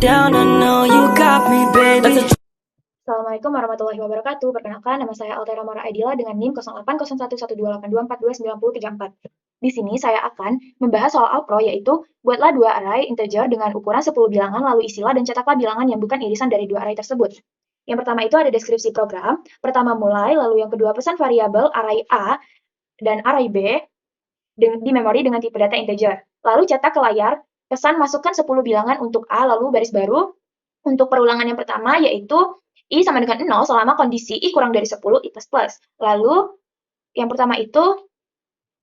down, I know you got me, baby. Assalamualaikum warahmatullahi wabarakatuh. Perkenalkan, nama saya Altera Mara Aidila dengan NIM 08011282429034. Di sini saya akan membahas soal alpro, yaitu buatlah dua array integer dengan ukuran 10 bilangan, lalu isilah dan cetaklah bilangan yang bukan irisan dari dua array tersebut. Yang pertama itu ada deskripsi program, pertama mulai, lalu yang kedua pesan variabel array A dan array B di memori dengan tipe data integer. Lalu cetak ke layar, pesan masukkan 10 bilangan untuk A, lalu baris baru. Untuk perulangan yang pertama yaitu I sama dengan 0 selama kondisi I kurang dari 10 I++. Lalu yang pertama itu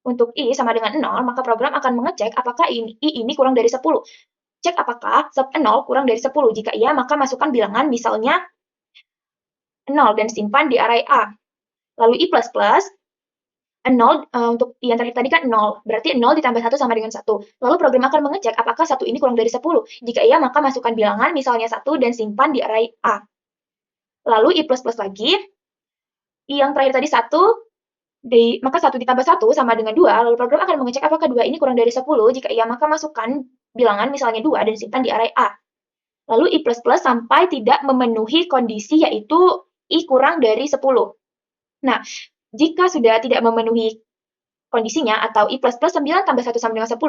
untuk I sama dengan 0, maka program akan mengecek apakah I ini kurang dari 10. Cek apakah 0 kurang dari 10. Jika iya, maka masukkan bilangan misalnya 0 dan simpan di array A. Lalu I++, 0 untuk yang terakhir tadi kan 0, berarti 0 ditambah 1 sama dengan 1. Lalu program akan mengecek apakah 1 ini kurang dari 10. Jika iya, maka masukkan bilangan misalnya 1 dan simpan di array A. Lalu I++ lagi, I yang terakhir tadi 1, maka 1 ditambah 1 sama dengan 2, lalu program akan mengecek apakah 2 ini kurang dari 10. Jika iya, maka masukkan bilangan misalnya 2 dan simpan di array A. Lalu I++ sampai tidak memenuhi kondisi yaitu I kurang dari 10. Nah, jika sudah tidak memenuhi kondisinya atau I++ 9 tambah 1 sama dengan 10,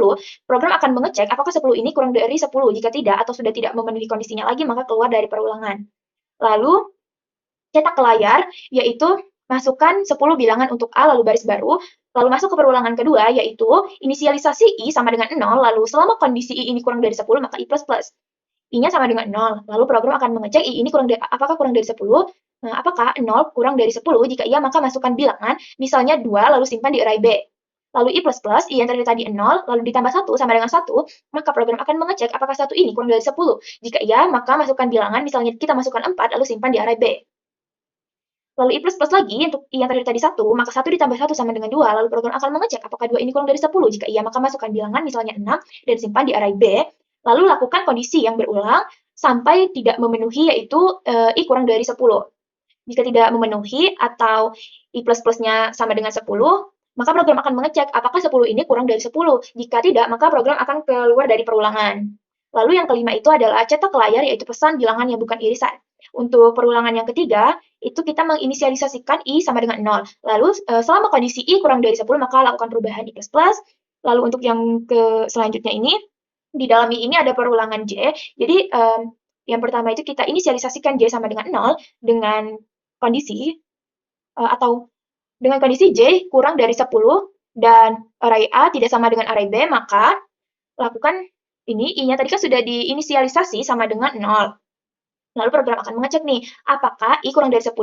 program akan mengecek apakah 10 ini kurang dari 10. Jika tidak atau sudah tidak memenuhi kondisinya lagi, maka keluar dari perulangan. Lalu, cetak ke layar, yaitu masukkan 10 bilangan untuk A, lalu baris baru, lalu masuk ke perulangan kedua, yaitu inisialisasi I sama dengan 0, lalu selama kondisi I ini kurang dari 10, maka I++. I-nya sama dengan 0, lalu program akan mengecek I ini apakah kurang dari 10, apakah 0 kurang dari 10, jika iya maka masukkan bilangan, misalnya 2, lalu simpan di array B. Lalu I++, I yang tadi 0, lalu ditambah 1 sama dengan 1, maka program akan mengecek apakah 1 ini kurang dari 10. Jika iya, maka masukkan bilangan, misalnya kita masukkan 4, lalu simpan di array B. Lalu I++ lagi, untuk I yang tadi 1, maka 1 ditambah 1 sama dengan 2, lalu program akan mengecek apakah 2 ini kurang dari 10. Jika iya, maka masukkan bilangan, misalnya 6, dan simpan di array B. Lalu lakukan kondisi yang berulang sampai tidak memenuhi, yaitu I kurang dari 10. Jika tidak memenuhi atau I++-nya sama dengan 10, maka program akan mengecek apakah 10 ini kurang dari 10. Jika tidak, maka program akan keluar dari perulangan. Lalu yang kelima itu adalah cetak ke layar, yaitu pesan bilangan yang bukan irisan. Untuk perulangan yang ketiga, itu kita menginisialisasikan I sama dengan 0. Lalu selama kondisi I kurang dari 10, maka lakukan perubahan I++. Lalu untuk yang selanjutnya ini, di dalam I ini ada perulangan J. Jadi yang pertama itu kita inisialisasikan J sama dengan 0 dengan kondisi atau dengan kondisi J kurang dari 10 dan array A tidak sama dengan array B, maka lakukan ini, I-nya tadi kan sudah diinisialisasi sama dengan 0. Lalu program akan mengecek nih, apakah I kurang dari 10?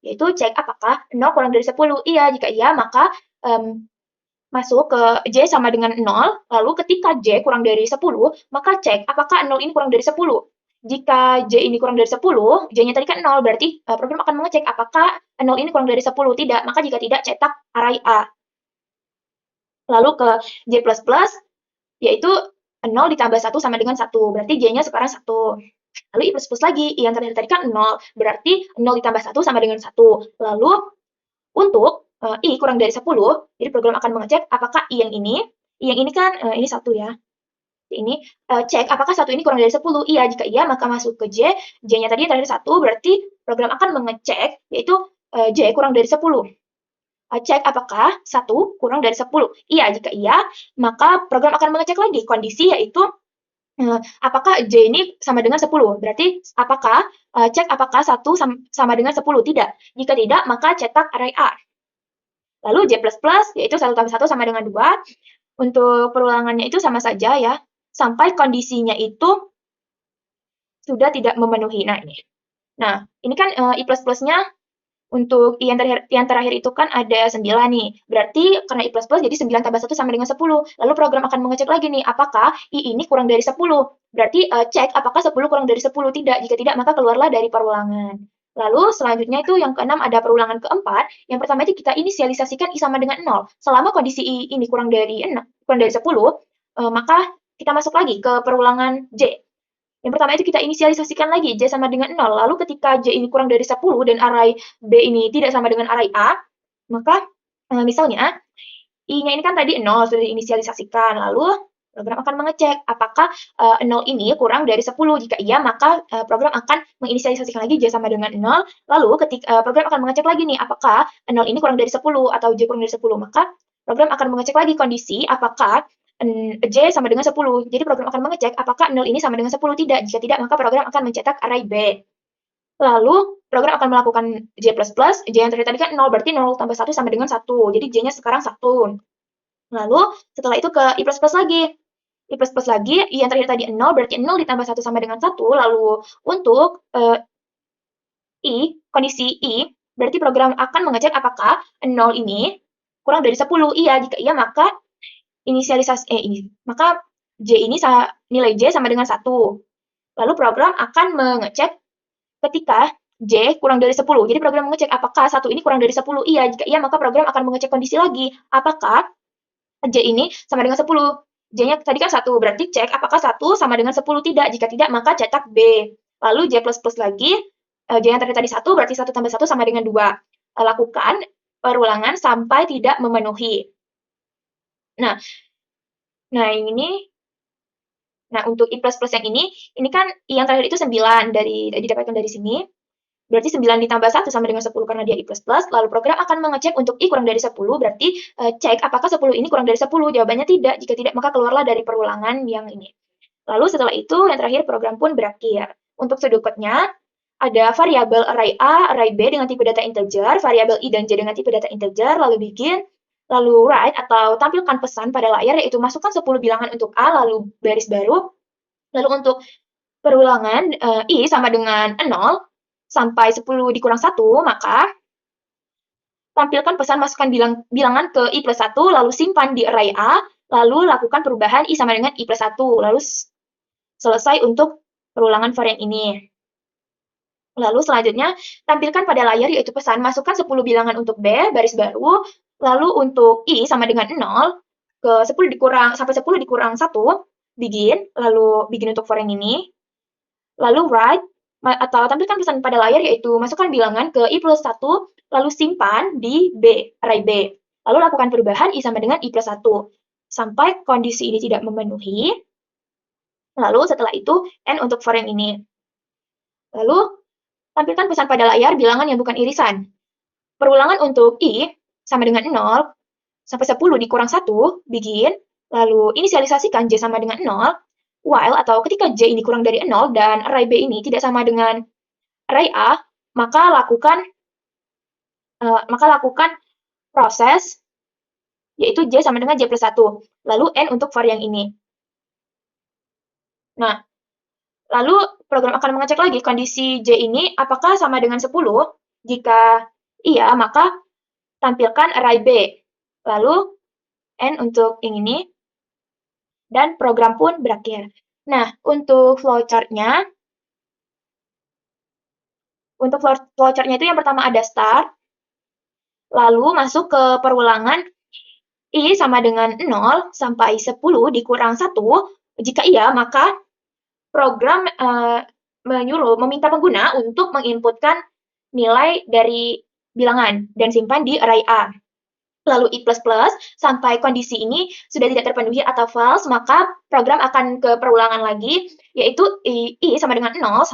Yaitu cek apakah 0 kurang dari 10. Iya, jika iya, maka masuk ke J sama dengan 0, lalu ketika J kurang dari 10, maka cek apakah 0 ini kurang dari 10. Jika J ini kurang dari 10, J-nya tadi kan 0, berarti program akan mengecek apakah 0 ini kurang dari 10. Tidak, maka jika tidak, cetak array A. Lalu ke J++, yaitu 0 ditambah 1 sama dengan 1, berarti J-nya sekarang 1. Lalu I++ lagi, I yang terakhir tadi kan 0, berarti 0 ditambah 1 sama dengan 1. Lalu untuk I kurang dari 10, jadi program akan mengecek apakah I yang ini kan ini 1 ya. Ini cek apakah 1 ini kurang dari 10. Iya, jika iya maka masuk ke J. J-nya tadi terakhir 1, berarti program akan mengecek yaitu J kurang dari 10. Cek apakah 1 kurang dari 10. Iya, jika iya, maka program akan mengecek lagi kondisi yaitu apakah J ini sama dengan 10. Berarti apakah cek apakah 1 sama dengan 10. Tidak. Jika tidak, maka cetak array A. Lalu J++, yaitu 1 tambah 1 sama dengan 2. Untuk perulangannya itu sama saja ya, sampai kondisinya itu sudah tidak memenuhi. Nah, ini. Nah, ini kan I++-nya untuk yang terakhir itu kan ada 9 nih. Berarti karena I++ jadi 9 tambah 1 sama dengan 10. Lalu program akan mengecek lagi nih, apakah I ini kurang dari 10. Berarti cek apakah 10 kurang dari 10. Tidak. Jika tidak, maka keluarlah dari perulangan. Lalu selanjutnya itu yang keenam ada perulangan keempat. Yang pertama itu kita inisialisasikan I sama dengan 0. Selama kondisi I ini kurang dari 10, maka kita masuk lagi ke perulangan J. Yang pertama itu kita inisialisasikan lagi J sama dengan 0. Lalu ketika J ini kurang dari 10 dan array B ini tidak sama dengan array A, maka misalnya I-nya ini kan tadi 0 sudah diinisialisasikan. Lalu Program akan mengecek apakah 0 ini kurang dari 10. Jika iya, maka program akan menginisialisasikan lagi J sama dengan 0. Lalu program akan mengecek lagi nih apakah 0 ini kurang dari 10 atau J kurang dari 10. Maka program akan mengecek lagi kondisi apakah J sama dengan 10. Jadi program akan mengecek apakah 0 ini sama dengan 10 tidak. Jika tidak, maka program akan mencetak array B. Lalu program akan melakukan J++, J yang tadi kan 0, berarti 0 tambah 1 sama dengan 1. Jadi J-nya sekarang 1. Lalu setelah itu ke I++ lagi. I++ lagi, yang terakhir tadi 0, berarti 0 ditambah 1 sama dengan 1. Lalu untuk kondisi I, berarti program akan mengecek apakah 0 ini kurang dari 10. Iya, jika iya maka maka nilai J sama dengan 1. Lalu program akan mengecek ketika J kurang dari 10. Jadi program mengecek apakah 1 ini kurang dari 10. Iya, jika iya maka program akan mengecek kondisi lagi. Apakah J ini sama dengan 10. J-nya tadi kan 1, berarti cek apakah 1 sama dengan 10 tidak. Jika tidak, maka cetak B. Lalu J++ lagi, J yang tadi 1, berarti 1 tambah 1 sama dengan 2. Lakukan perulangan sampai tidak memenuhi. Nah, untuk I++ yang ini kan I yang terakhir itu 9, didapatkan dari sini. Berarti 9 ditambah 1 sama dengan 10 karena dia I++, lalu program akan mengecek untuk I kurang dari 10, berarti cek apakah 10 ini kurang dari 10, jawabannya tidak, jika tidak maka keluarlah dari perulangan yang ini. Lalu setelah itu yang terakhir program pun berakhir. Untuk sudut kodenya, ada variabel array A, array B dengan tipe data integer, variabel I dan J dengan tipe data integer, lalu begin, lalu write atau tampilkan pesan pada layar yaitu masukkan 10 bilangan untuk A, lalu baris baru, lalu untuk perulangan I sama dengan 0, sampai 10 dikurang 1, maka tampilkan pesan masukkan bilangan ke I+1, lalu simpan di array A, lalu lakukan perubahan I sama dengan I+1, lalu selesai untuk perulangan varian ini. Lalu selanjutnya, tampilkan pada layar yaitu pesan masukkan 10 bilangan untuk B, baris baru, lalu untuk I sama dengan 0, sampai 10 dikurang 1, begin, lalu begin untuk varian ini, lalu write, atau tampilkan pesan pada layar yaitu masukkan bilangan ke I+1, lalu simpan di array B. Lalu lakukan perubahan I sama dengan I+1. Sampai kondisi ini tidak memenuhi. Lalu setelah itu N untuk for yang ini. Lalu tampilkan pesan pada layar bilangan yang bukan irisan. Perulangan untuk I sama dengan 0, sampai 10 dikurang 1, begin, lalu inisialisasikan J sama dengan 0, while atau ketika J ini kurang dari 0 dan array B ini tidak sama dengan array A, maka lakukan proses yaitu J sama dengan J+1. Lalu N untuk var yang ini. Nah, lalu program akan mengecek lagi kondisi J ini apakah sama dengan 10. Jika iya, maka tampilkan array B. Lalu N untuk yang ini. Dan program pun berakhir. Nah, untuk flowchart-nya itu yang pertama ada start, lalu masuk ke perulangan I sama dengan 0 sampai 10 dikurang 1. Jika iya, maka program meminta pengguna untuk menginputkan nilai dari bilangan dan simpan di array A. Lalu I++ sampai kondisi ini sudah tidak terpenuhi atau false, maka program akan ke perulangan lagi, yaitu I sama dengan 0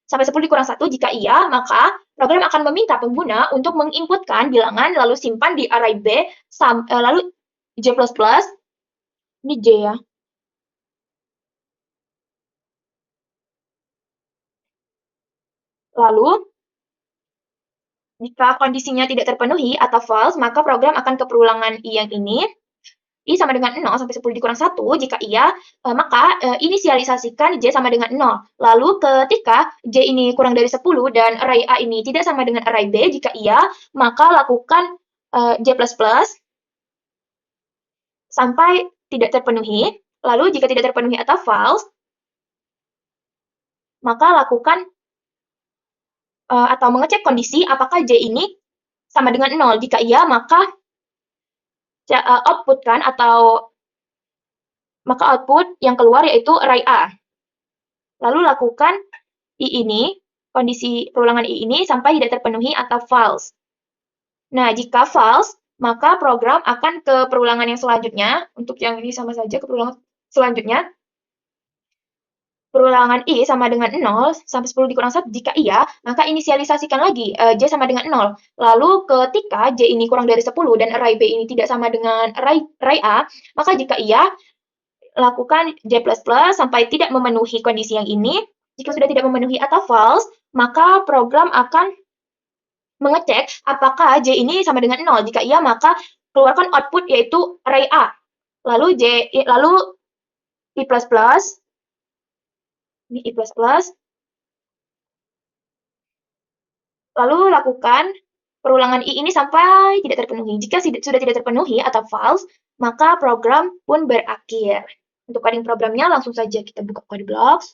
sampai 10 dikurang 1. Jika iya, maka program akan meminta pengguna untuk menginputkan bilangan lalu simpan di array B, lalu J++, ini J ya. Lalu, jika kondisinya tidak terpenuhi atau false, maka program akan ke perulangan I yang ini, I sama dengan 0 sampai 10 dikurang 1, jika iya, maka inisialisasikan J sama dengan 0. Lalu ketika J ini kurang dari 10 dan array A ini tidak sama dengan array B, jika iya, maka lakukan J++ sampai tidak terpenuhi. Lalu jika tidak terpenuhi atau false, maka lakukan atau mengecek kondisi apakah J ini sama dengan 0. Jika iya, maka output yang keluar yaitu array A. Lalu lakukan kondisi perulangan I ini sampai tidak terpenuhi atau false. Nah, jika false, maka program akan ke perulangan yang selanjutnya. Untuk yang ini sama saja ke perulangan Selanjutnya, perulangan I sama dengan 0 sampai 10 dikurang 1 jika iya, maka inisialisasikan lagi J sama dengan 0. Lalu ketika J ini kurang dari 10 dan array B ini tidak sama dengan array A, maka jika iya, lakukan J++ sampai tidak memenuhi kondisi yang ini. Jika sudah tidak memenuhi atau false, maka program akan mengecek apakah J ini sama dengan 0. Jika iya, maka keluarkan output yaitu array A. Lalu I++, ini I++, lalu lakukan perulangan I ini sampai tidak terpenuhi. Jika sudah tidak terpenuhi atau false, maka program pun berakhir. Untuk coding programnya langsung saja kita buka code blocks.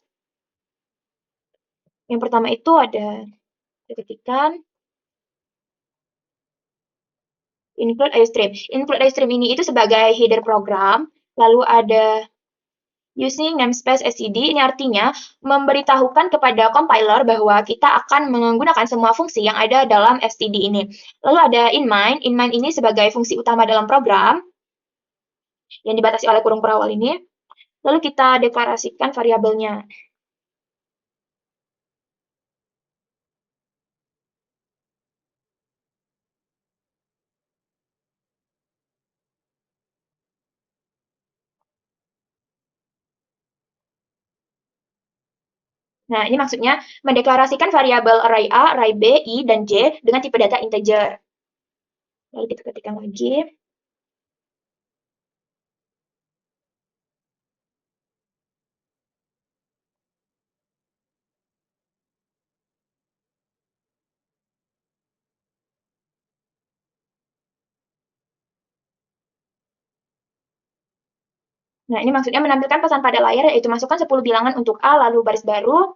Yang pertama itu ada ketikkan include iostream. Include iostream ini itu sebagai header program, lalu ada using namespace std, ini artinya memberitahukan kepada compiler bahwa kita akan menggunakan semua fungsi yang ada dalam std ini. Lalu ada inmind ini sebagai fungsi utama dalam program yang dibatasi oleh kurung perawal ini. Lalu kita deklarasikan variabelnya. Nah, ini maksudnya mendeklarasikan variabel array A, array B, I, dan J dengan tipe data integer. Lalu kita ketikkan lagi. Nah, ini maksudnya menampilkan pesan pada layar, yaitu masukkan 10 bilangan untuk A, lalu baris baru.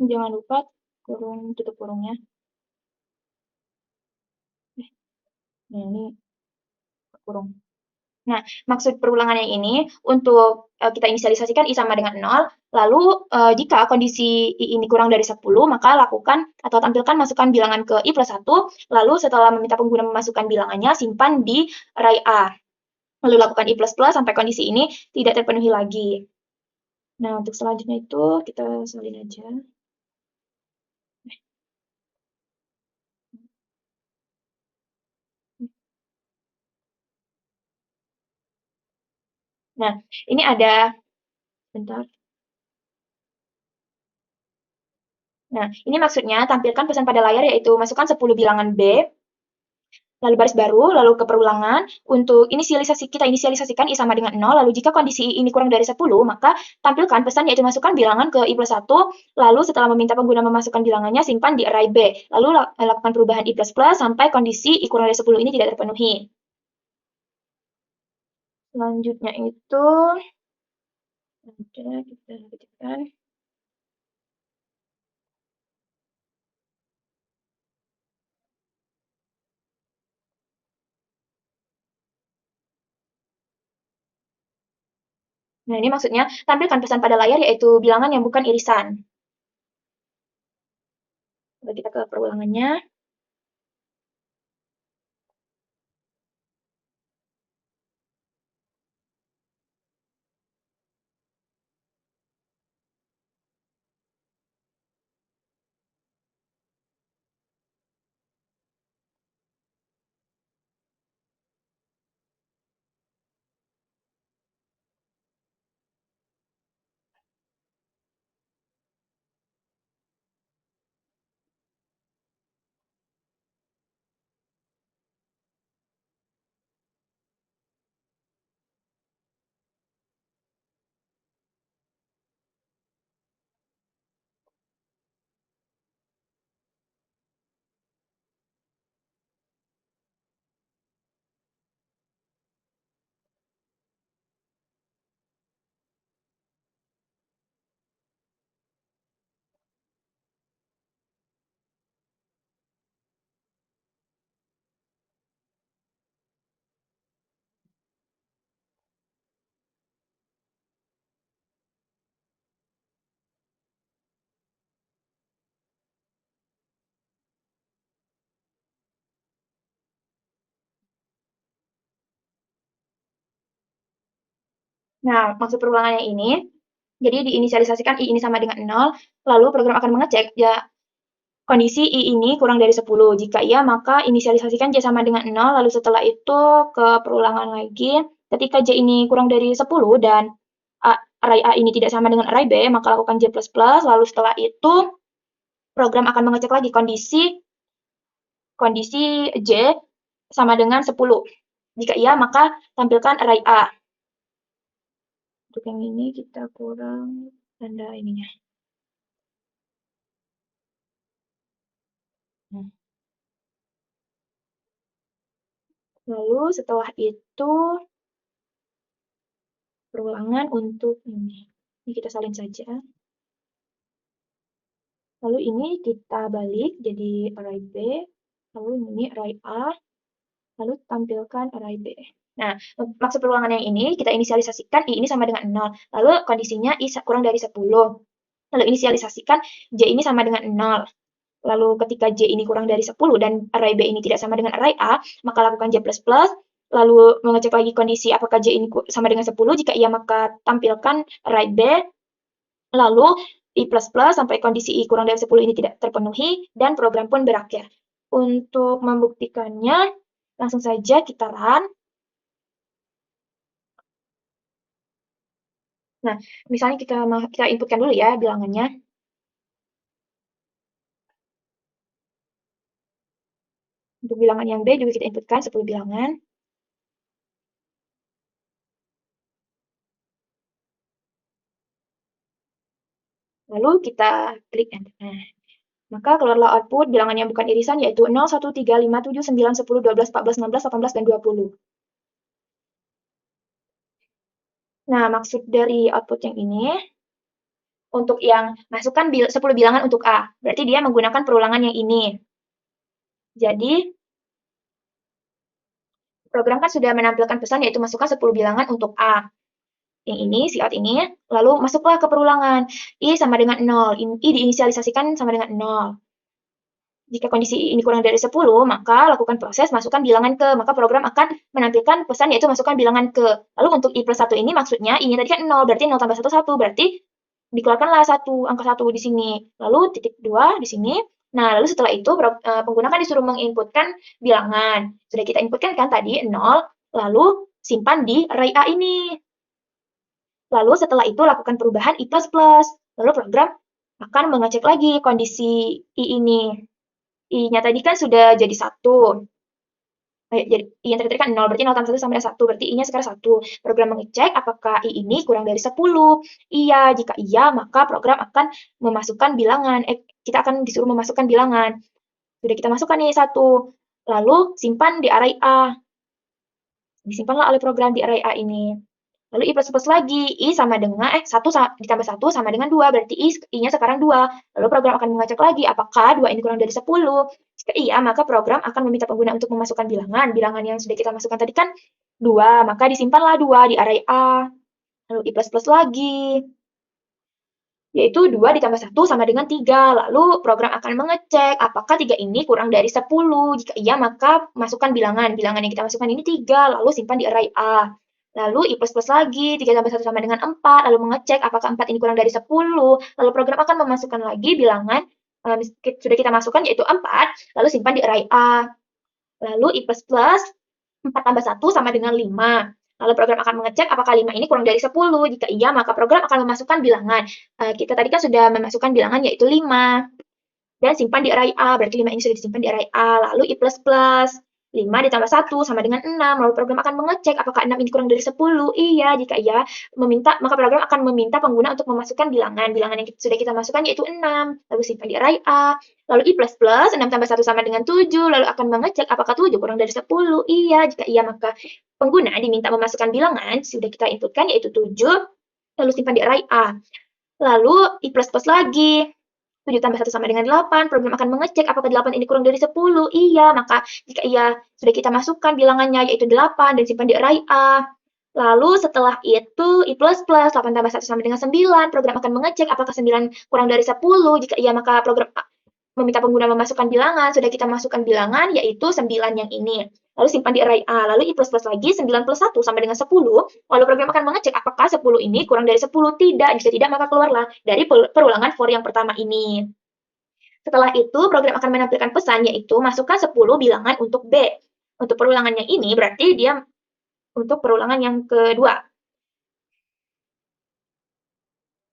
Jangan lupa tutup kurungnya. Nah, ini kurung. Nah, maksud perulangan yang ini untuk kita inisialisasikan I sama dengan 0, lalu jika kondisi I ini kurang dari 10, maka lakukan atau tampilkan masukkan bilangan ke I+1, lalu setelah meminta pengguna memasukkan bilangannya, simpan di array A. Lalu lakukan I++ sampai kondisi ini tidak terpenuhi lagi. Nah, untuk selanjutnya itu kita salin aja. Nah, ini ada, bentar. Nah, ini maksudnya tampilkan pesan pada layar yaitu masukkan 10 bilangan B, lalu baris baru, lalu ke perulangan. Untuk kita inisialisasikan I sama dengan 0, lalu jika kondisi I ini kurang dari 10, maka tampilkan pesan yaitu masukkan bilangan ke I+1, lalu setelah meminta pengguna memasukkan bilangannya, simpan di array B. Lalu lakukan perubahan I++ sampai kondisi I kurang dari 10 ini tidak terpenuhi. Selanjutnya itu, ada kita ketikkan. Nah, ini maksudnya tampilkan pesan pada layar yaitu bilangan yang bukan irisan. Lalu kita ke perulangannya. Nah, maksud perulangannya ini, jadi diinisialisasikan I ini sama dengan 0, lalu program akan mengecek ya kondisi I ini kurang dari 10. Jika iya, maka inisialisasikan J sama dengan 0, lalu setelah itu ke perulangan lagi. Ketika J ini kurang dari 10 dan array A ini tidak sama dengan array B, maka lakukan J++, lalu setelah itu program akan mengecek lagi kondisi J sama dengan 10. Jika iya, maka tampilkan array A. Untuk yang ini kita kurang tanda ininya. Lalu setelah itu perulangan untuk ini. Ini kita salin saja. Lalu ini kita balik jadi array B, lalu ini array A, lalu tampilkan array B. Nah, maksud perulangan yang ini kita inisialisasikan I ini sama dengan 0, lalu kondisinya I kurang dari 10. Lalu inisialisasikan J ini sama dengan 0. Lalu ketika J ini kurang dari 10 dan array B ini tidak sama dengan array A, maka lakukan J++, lalu mengecek lagi kondisi apakah J ini sama dengan 10, jika iya maka tampilkan array B, lalu I++ sampai kondisi I kurang dari 10 ini tidak terpenuhi, dan program pun berakhir. Untuk membuktikannya, langsung saja kita run. Nah, misalnya kita inputkan dulu ya bilangannya. Untuk bilangan yang B juga kita inputkan 10 bilangan. Lalu kita klik enter. Nah, maka keluarlah output bilangan yang bukan irisan yaitu 0, 1, 3, 5, 7, 9, 10, 12, 14, 16, 18, dan 20. Nah, maksud dari output yang ini, untuk yang masukkan 10 bilangan untuk A, berarti dia menggunakan perulangan yang ini. Jadi, program kan sudah menampilkan pesan yaitu masukkan 10 bilangan untuk A. Yang ini, cout ini, lalu masuklah ke perulangan. I sama dengan 0, I diinisialisasikan sama dengan 0. Jika kondisi ini kurang dari 10, maka lakukan proses masukkan bilangan ke, maka program akan menampilkan pesan yaitu masukkan bilangan ke. Lalu untuk I+1 ini maksudnya I-nya tadi kan 0, berarti 0 tambah 1, 1, berarti dikeluarkanlah angka 1 di sini. Lalu titik 2 di sini. Nah, lalu setelah itu pengguna kan disuruh menginputkan bilangan. Sudah kita inputkan kan tadi 0, lalu simpan di array A ini. Lalu setelah itu lakukan perubahan I++. Lalu program akan mengecek lagi kondisi I ini. I-nya tadi kan sudah jadi 1. Jadi I yang tadi kan 0, berarti 0 tambah 1 sama dengan 1, berarti I-nya sekarang 1. Program mengecek apakah I ini kurang dari 10. Iya, jika iya, maka program akan memasukkan bilangan. Kita akan disuruh memasukkan bilangan. Sudah kita masukkan nih 1. Lalu simpan di array A. Disimpanlah oleh program di array A ini. Lalu I++ lagi, I sama dengan, 1 ditambah 1 sama dengan 2, berarti I-nya sekarang 2. Lalu program akan mengecek lagi, apakah 2 ini kurang dari 10? Jika iya, maka program akan meminta pengguna untuk memasukkan bilangan. Bilangan yang sudah kita masukkan tadi kan 2, maka disimpanlah 2 di array A. Lalu I++ lagi, yaitu 2 ditambah 1 sama dengan 3. Lalu program akan mengecek apakah 3 ini kurang dari 10. Jika iya, maka masukkan bilangan. Bilangan yang kita masukkan ini 3, lalu simpan di array A. Lalu I++ lagi, 3 tambah 1 sama dengan 4, lalu mengecek apakah 4 ini kurang dari 10, lalu program akan memasukkan lagi bilangan, sudah kita masukkan yaitu 4, lalu simpan di array A. Lalu I++, 4 tambah 1 sama dengan 5. Lalu program akan mengecek apakah 5 ini kurang dari 10, jika iya maka program akan memasukkan bilangan. Kita tadi kan sudah memasukkan bilangan yaitu 5, dan simpan di array A, berarti 5 ini sudah disimpan di array A. Lalu I++, 5 ditambah 1 sama dengan 6, lalu program akan mengecek apakah 6 ini kurang dari 10, iya, jika iya, maka program akan meminta pengguna untuk memasukkan bilangan. Bilangan yang sudah kita masukkan yaitu 6, lalu simpan di array A, lalu I++, 6 tambah 1 sama dengan 7, lalu akan mengecek apakah 7 kurang dari 10, iya, jika iya, maka pengguna diminta memasukkan bilangan, sudah kita inputkan yaitu 7, lalu simpan di array A. Lalu I++ lagi, 7 tambah 1 sama dengan 8, program akan mengecek apakah 8 ini kurang dari 10, iya, maka jika iya, sudah kita masukkan bilangannya yaitu 8 dan simpan di array A. Lalu setelah itu I++, 8 tambah 1 sama dengan 9, program akan mengecek apakah 9 kurang dari 10, jika iya maka program meminta pengguna memasukkan bilangan, sudah kita masukkan bilangan yaitu 9 yang ini. lalu simpan di array A, lalu I++ lagi 9 plus 1 sama dengan 10, lalu program akan mengecek apakah 10 ini kurang dari 10, tidak, jika tidak maka keluarlah dari perulangan for yang pertama ini. Setelah itu, program akan menampilkan pesan yaitu masukkan 10 bilangan untuk B. Untuk perulangannya ini berarti dia untuk perulangan yang kedua.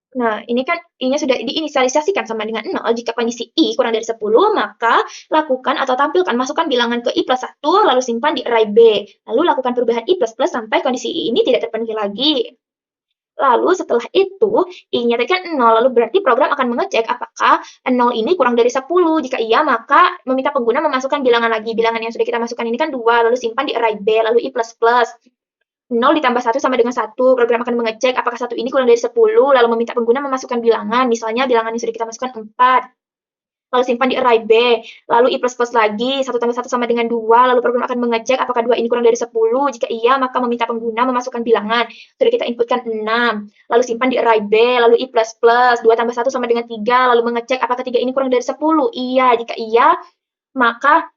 Nah, ini kan I-nya sudah diinisialisasikan sama dengan 0. Jika kondisi I kurang dari 10, maka lakukan atau tampilkan, masukkan bilangan ke I plus 1, lalu simpan di array B. Lalu lakukan perubahan I++ sampai kondisi I ini tidak terpenuhi lagi. Lalu setelah itu, I-nya tadi kan 0, lalu berarti program akan mengecek apakah 0 ini kurang dari 10. Jika iya, maka meminta pengguna memasukkan bilangan lagi. Bilangan yang sudah kita masukkan ini kan 2, lalu simpan di array B, lalu I++. 0 ditambah 1 sama dengan 1. Program akan mengecek apakah 1 ini kurang dari 10, lalu meminta pengguna memasukkan bilangan. Misalnya bilangan yang sudah kita masukkan 4. Lalu simpan di array B, lalu I++ lagi, 1 tambah 1 sama dengan 2, lalu program akan mengecek apakah 2 ini kurang dari 10. Jika iya, maka meminta pengguna memasukkan bilangan. Sudah kita inputkan 6. Lalu simpan di array B, lalu I++, 2 tambah 1 sama dengan 3, lalu mengecek apakah 3 ini kurang dari 10. Iya, jika iya, maka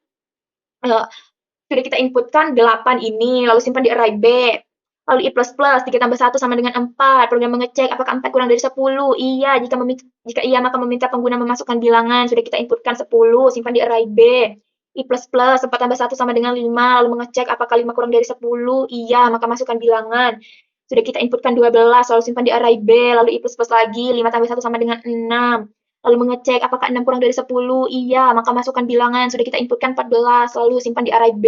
sudah kita inputkan 8 ini, lalu simpan di array B. Lalu I++, 3 tambah 1 sama dengan 4. Program mengecek apakah 4 kurang dari 10. Iya, jika iya maka meminta pengguna memasukkan bilangan. Sudah kita inputkan 10, simpan di array B. I++, 4 tambah 1 sama dengan 5. Lalu mengecek apakah 5 kurang dari 10. Iya, maka masukkan bilangan. Sudah kita inputkan 12, lalu simpan di array B. Lalu I++ lagi, 5 tambah 1 sama dengan 6. Lalu mengecek apakah 6 kurang dari 10. Iya, maka masukkan bilangan. Sudah kita inputkan 14, lalu simpan di array B.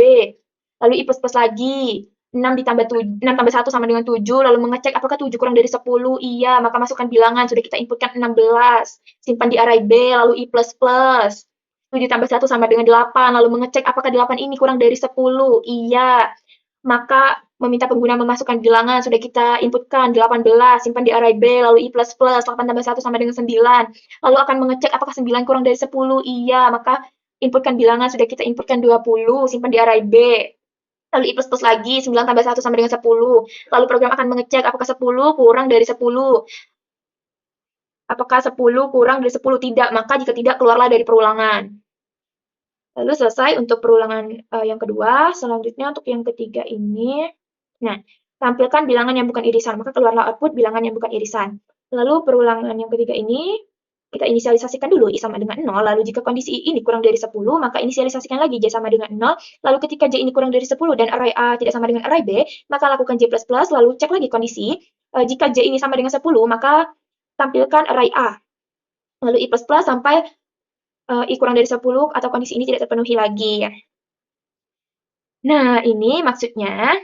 Lalu I++ lagi, 6 tambah 1 sama dengan 7, lalu mengecek apakah 7 kurang dari 10. Iya, maka masukkan bilangan. Sudah kita inputkan 16, simpan di array B, lalu I++. 7 tambah 1 sama dengan 8, lalu mengecek apakah 8 ini kurang dari 10. Iya, maka meminta pengguna memasukkan bilangan. Sudah kita inputkan 18, simpan di array B, lalu I++, 8 tambah 1 sama dengan 9. Lalu akan mengecek apakah 9 kurang dari 10. Iya, maka inputkan bilangan. Sudah kita inputkan 20, simpan di array B. Lalu I++ lagi, 9 tambah 1 sama dengan 10. Lalu program akan mengecek apakah 10 kurang dari 10. Apakah 10 kurang dari 10? Tidak, maka jika tidak, keluarlah dari perulangan. Lalu selesai untuk perulangan yang kedua. Selanjutnya untuk yang ketiga ini, nah, tampilkan bilangan yang bukan irisan, maka keluarlah output bilangan yang bukan irisan. Lalu perulangan yang ketiga ini, kita inisialisasikan dulu I sama dengan 0, lalu jika kondisi I ini kurang dari 10, maka inisialisasikan lagi J sama dengan 0, lalu ketika J ini kurang dari 10 dan array A tidak sama dengan array B, maka lakukan J++, lalu cek lagi kondisi. Jika J ini sama dengan 10, maka tampilkan array A. Lalu I++ sampai I kurang dari 10 atau kondisi ini tidak terpenuhi lagi. Nah, ini maksudnya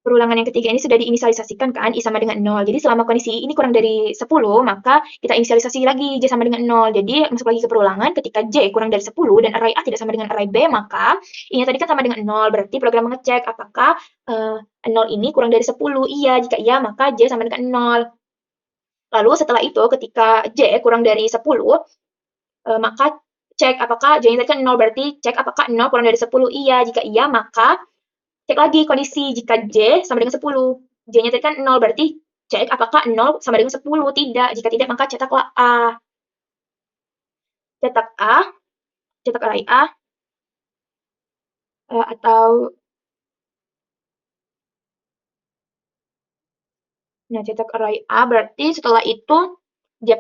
perulangan yang ketiga ini sudah diinisialisasikan kan, I sama dengan 0. Jadi selama kondisi ini kurang dari 10, maka kita inisialisasi lagi J sama dengan 0. Jadi masuk lagi ke perulangan, ketika J kurang dari 10 dan array A tidak sama dengan array B, maka I-nya tadi kan sama dengan 0. Berarti program mengecek apakah 0 ini kurang dari 10. Iya, jika iya maka J sama dengan 0. Lalu setelah itu ketika J kurang dari 10, maka cek apakah J-nya tadi kan 0, berarti cek apakah 0 kurang dari 10. Iya, jika iya maka cek lagi kondisi jika J sama dengan 10. J-nya tadi kan 0, berarti cek apakah 0 sama dengan 10. Tidak, jika tidak maka cetaklah A. Cetak A, cetak array A, atau nah cetak array A berarti setelah itu J++.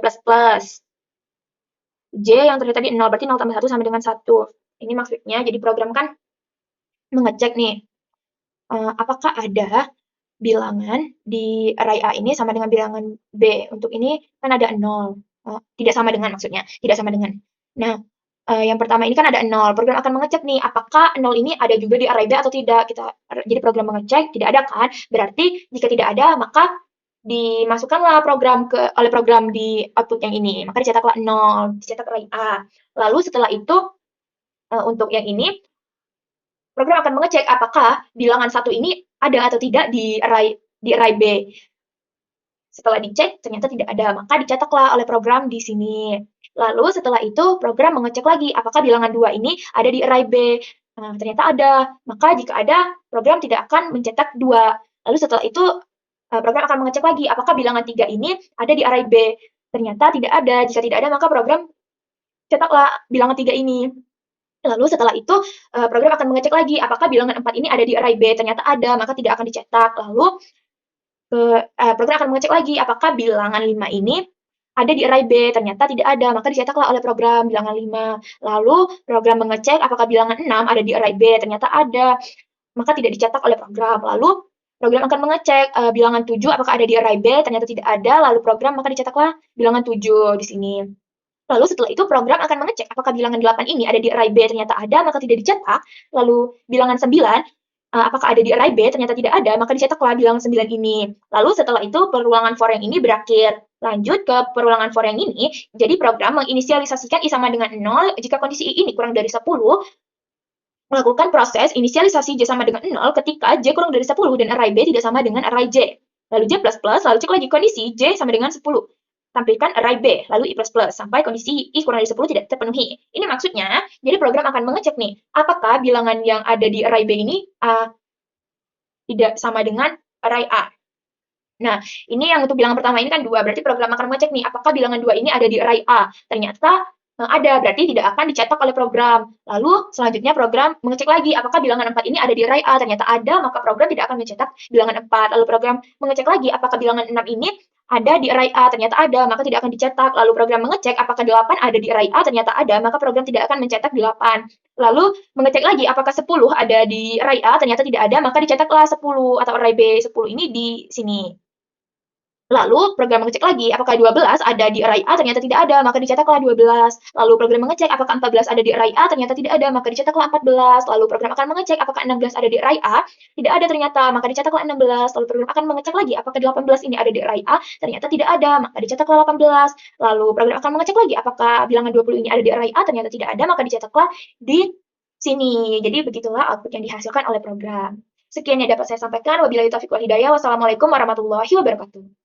J yang ternyata di 0, berarti 0 tambah 1 sama dengan 1. Ini maksudnya, jadi program kan mengecek nih, apakah ada bilangan di array A ini sama dengan bilangan B. Untuk ini kan ada 0. Tidak sama dengan maksudnya, tidak sama dengan. Nah, yang pertama ini kan ada 0. Program akan mengecek nih, apakah 0 ini ada juga di array B atau tidak. Jadi program mengecek, tidak ada kan. Berarti jika tidak ada, maka dimasukkanlah oleh program di output yang ini. Maka dicetaklah 0, dicetak array A. Lalu setelah itu, untuk yang ini, program akan mengecek apakah bilangan 1 ini ada atau tidak di array B. Setelah dicek, ternyata tidak ada, maka dicetaklah oleh program di sini. Lalu setelah itu, program mengecek lagi apakah bilangan 2 ini ada di array B. Nah, ternyata ada, maka jika ada, program tidak akan mencetak 2. Lalu setelah itu, program akan mengecek lagi apakah bilangan 3 ini ada di array B. Ternyata tidak ada, jika tidak ada, maka program cetaklah bilangan 3 ini. Lalu setelah itu, program akan mengecek lagi apakah bilangan 4 ini ada di array B, ternyata ada, maka tidak akan dicetak. Lalu program akan mengecek lagi apakah bilangan 5 ini ada di array B, ternyata tidak ada, maka dicetaklah oleh program bilangan 5. Lalu program mengecek apakah bilangan 6 ada di array B, ternyata ada, maka tidak dicetak oleh program. Lalu program akan mengecek bilangan 7 apakah ada di array B, ternyata tidak ada, lalu program maka dicetaklah bilangan 7 di sini. Lalu setelah itu program akan mengecek apakah bilangan 8 ini ada di array B, ternyata ada, maka tidak dicetak. Lalu bilangan 9 apakah ada di array B, ternyata tidak ada, maka dicetaklah bilangan 9 ini. Lalu setelah itu perulangan for yang ini berakhir. Lanjut ke perulangan for yang ini, jadi program menginisialisasikan I sama dengan 0 jika kondisi I ini kurang dari 10, melakukan proses inisialisasi J sama dengan 0 ketika J kurang dari 10 dan array B tidak sama dengan array J. Lalu J++, lalu cek lagi kondisi J sama dengan 10. Tampilkan array B, lalu I++, sampai kondisi I kurang dari 10 tidak terpenuhi. Ini maksudnya, jadi program akan mengecek nih, apakah bilangan yang ada di array B ini tidak sama dengan array A. Nah, ini yang untuk bilangan pertama ini kan 2, berarti program akan mengecek nih, apakah bilangan 2 ini ada di array A. Ternyata ada, berarti tidak akan dicetak oleh program. Lalu selanjutnya program mengecek lagi, apakah bilangan 4 ini ada di array A. Ternyata ada, maka program tidak akan mencetak bilangan 4. Lalu program mengecek lagi, apakah bilangan 6 ini ada di array A. Ternyata ada, maka tidak akan dicetak. Lalu program mengecek, apakah 8 ada di array A. Ternyata ada, maka program tidak akan mencetak 8. Lalu mengecek lagi, apakah 10 ada di array A. Ternyata tidak ada, maka dicetaklah 10 atau array B 10 ini di sini. Lalu program mengecek lagi apakah 12 ada di array A, ternyata tidak ada, maka dicetaklah 12. Lalu program mengecek apakah 14 ada di array A, ternyata tidak ada, maka dicetaklah 14. Lalu program akan mengecek apakah 16 ada di array A, tidak ada ternyata, maka dicetaklah 16. Lalu program akan mengecek lagi apakah 18 ini ada di array A, ternyata tidak ada, maka dicetaklah 18. Lalu program akan mengecek lagi apakah bilangan 20 ini ada di array A, ternyata tidak ada, maka dicetaklah di sini. Jadi begitulah output yang dihasilkan oleh program. Sekian yang dapat saya sampaikan. Wabillahi taufiq wal hidayah. Wassalamualaikum warahmatullahi wabarakatuh.